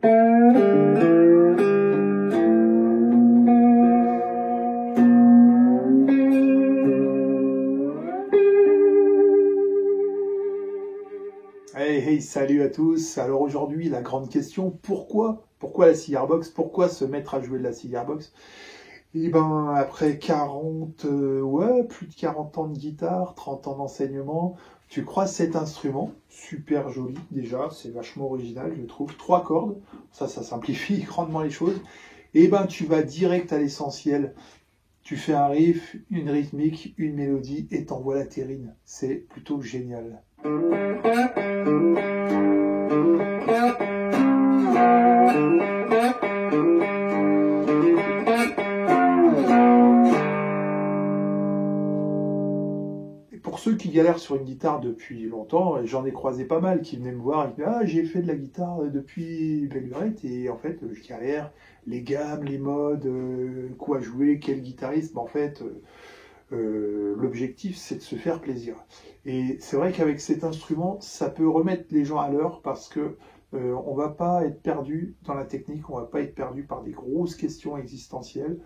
Hey, hey, salut à tous. Alors aujourd'hui, la grande question, pourquoi la cigar box? Pourquoi se mettre à jouer de la cigar box? Et ben, après 40, plus de 40 ans de guitare, 30 ans d'enseignement, tu croises cet instrument, super joli déjà, c'est vachement original, je trouve. 3 cordes, ça simplifie grandement les choses. Et ben, tu vas direct à l'essentiel. Tu fais un riff, une rythmique, une mélodie et t'envoies la terrine. C'est plutôt génial. Et pour ceux qui galèrent sur une guitare depuis longtemps, j'en ai croisé pas mal qui venaient me voir et qui disaient « Ah, j'ai fait de la guitare depuis belle lurette et en fait, je galère, les gammes, les modes, quoi jouer, quel guitariste. » En fait, l'objectif, c'est de se faire plaisir. Et c'est vrai qu'avec cet instrument, ça peut remettre les gens à l'heure parce que on va pas être perdu dans la technique, on va pas être perdu par des grosses questions existentielles.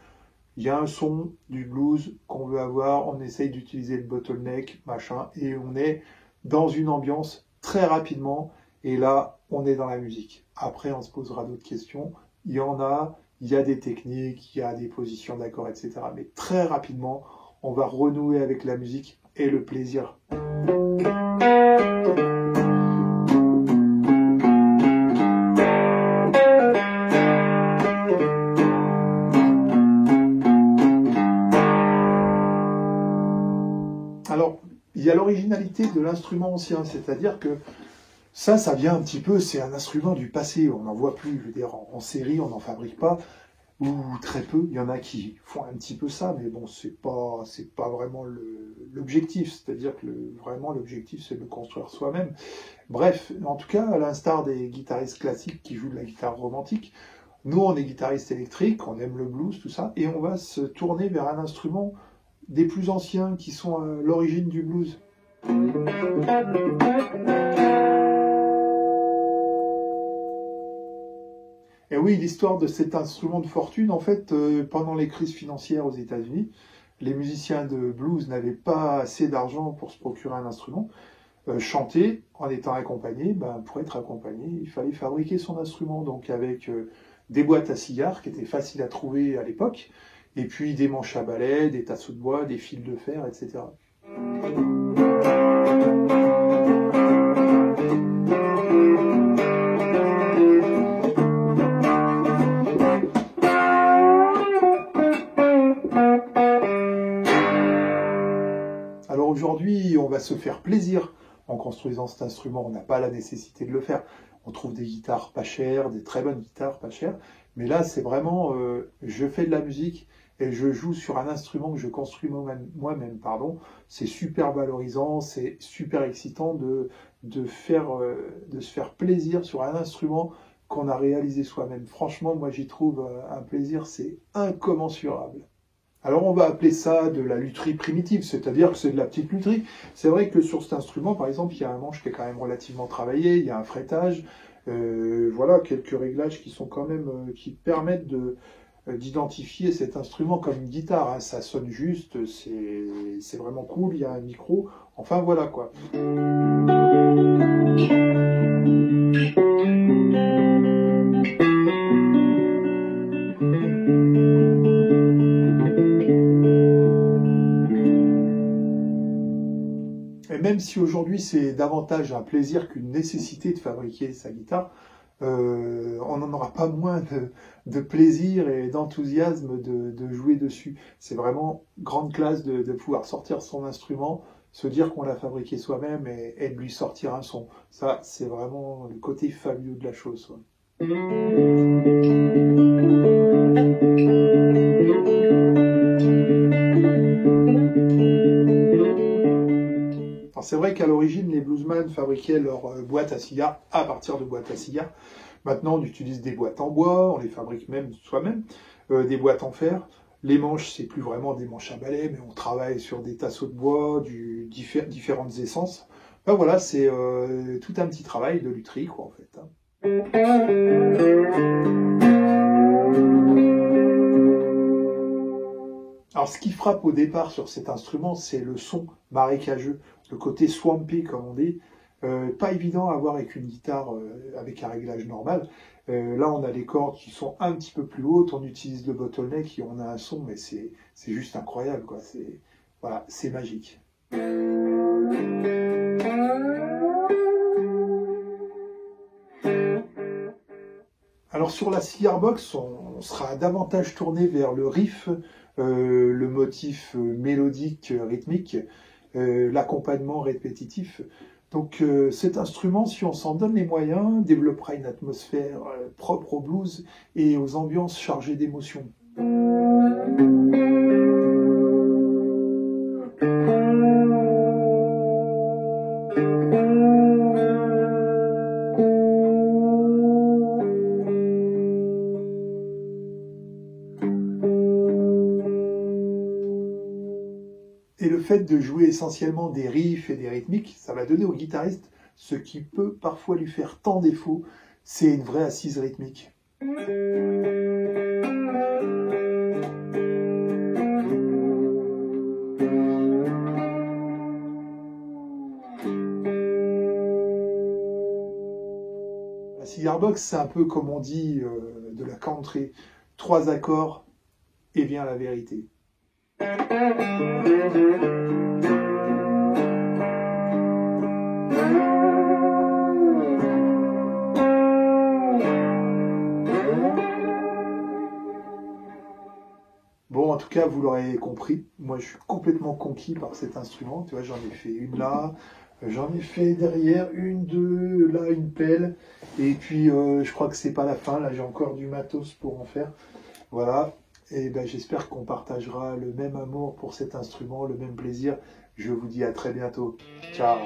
Il y a un son du blues qu'on veut avoir, on essaye d'utiliser le bottleneck, machin, et on est dans une ambiance très rapidement, et là, on est dans la musique. Après, on se posera d'autres questions. Il y en a, il y a des techniques, il y a des positions d'accords, etc. Mais très rapidement, on va renouer avec la musique et le plaisir. Alors, il y a l'originalité de l'instrument ancien, c'est-à-dire que ça vient un petit peu, c'est un instrument du passé, on n'en voit plus, je veux dire, en série, on n'en fabrique pas, ou très peu, il y en a qui font un petit peu ça, mais bon, c'est pas vraiment l'objectif, c'est-à-dire que vraiment l'objectif c'est de le construire soi-même. Bref, en tout cas, à l'instar des guitaristes classiques qui jouent de la guitare romantique, nous on est guitaristes électriques, on aime le blues, tout ça, et on va se tourner vers un instrument des plus anciens qui sont à l'origine du blues. Et oui, l'histoire de cet instrument de fortune, en fait, pendant les crises financières aux États-Unis, les musiciens de blues n'avaient pas assez d'argent pour se procurer un instrument. Chanter en étant accompagné, pour être accompagné, il fallait fabriquer son instrument, donc avec des boîtes à cigares qui étaient faciles à trouver à l'époque, et puis des manches à balai, des tasseaux de bois, des fils de fer, etc. Alors aujourd'hui, on va se faire plaisir en construisant cet instrument. On n'a pas la nécessité de le faire. On trouve des guitares pas chères, des très bonnes guitares pas chères. Mais là, c'est vraiment, je fais de la musique et je joue sur un instrument que je construis moi-même. C'est super valorisant, c'est super excitant de se faire plaisir sur un instrument qu'on a réalisé soi-même. Franchement, moi j'y trouve un plaisir, c'est incommensurable. Alors on va appeler ça de la lutherie primitive, c'est-à-dire que c'est de la petite lutherie. C'est vrai que sur cet instrument, par exemple, il y a un manche qui est quand même relativement travaillé, il y a un fretage, voilà, quelques réglages qui sont quand même, qui permettent d'identifier cet instrument comme une guitare, hein. Ça sonne juste, c'est vraiment cool, il y a un micro, enfin voilà quoi. Et même si aujourd'hui c'est davantage un plaisir qu'une nécessité de fabriquer sa guitare, on n'en aura pas moins de plaisir et d'enthousiasme de jouer dessus. C'est vraiment grande classe de pouvoir sortir son instrument, se dire qu'on l'a fabriqué soi-même et de lui sortir un son. Ça, c'est vraiment le côté fabuleux de la chose, quoi. C'est vrai qu'à l'origine, les bluesmen fabriquaient leur boîte à cigares à partir de boîtes à cigares. Maintenant, on utilise des boîtes en bois, on les fabrique même soi-même, des boîtes en fer. Les manches, c'est plus vraiment des manches à balai, mais on travaille sur des tasseaux de bois, différentes essences. Voilà, c'est tout un petit travail de lutherie, quoi, en fait, hein. Alors, ce qui frappe au départ sur cet instrument, c'est le son marécageux, le côté swampy, comme on dit. Pas évident à avoir avec une guitare avec un réglage normal. Là, on a les cordes qui sont un petit peu plus hautes, on utilise le bottleneck et on a un son, mais c'est juste incroyable, quoi. Voilà, c'est magique. Alors sur la Cigar Box, on sera davantage tourné vers le riff, le motif mélodique, rythmique, l'accompagnement répétitif. Donc cet instrument, si on s'en donne les moyens, développera une atmosphère propre au blues et aux ambiances chargées d'émotions. Et le fait de jouer essentiellement des riffs et des rythmiques, ça va donner au guitariste ce qui peut parfois lui faire tant défaut, c'est une vraie assise rythmique. La Cigar Box, c'est un peu comme on dit de la country, 3 accords et vient la vérité. Bon, en tout cas, vous l'aurez compris, moi je suis complètement conquis par cet instrument. Tu vois, j'en ai fait une là, j'en ai fait derrière une, deux, là une pelle, et puis je crois que c'est pas la fin, là j'ai encore du matos pour en faire. Voilà, et ben j'espère qu'on partagera le même amour pour cet instrument, le même plaisir. Je vous dis à très bientôt. Ciao.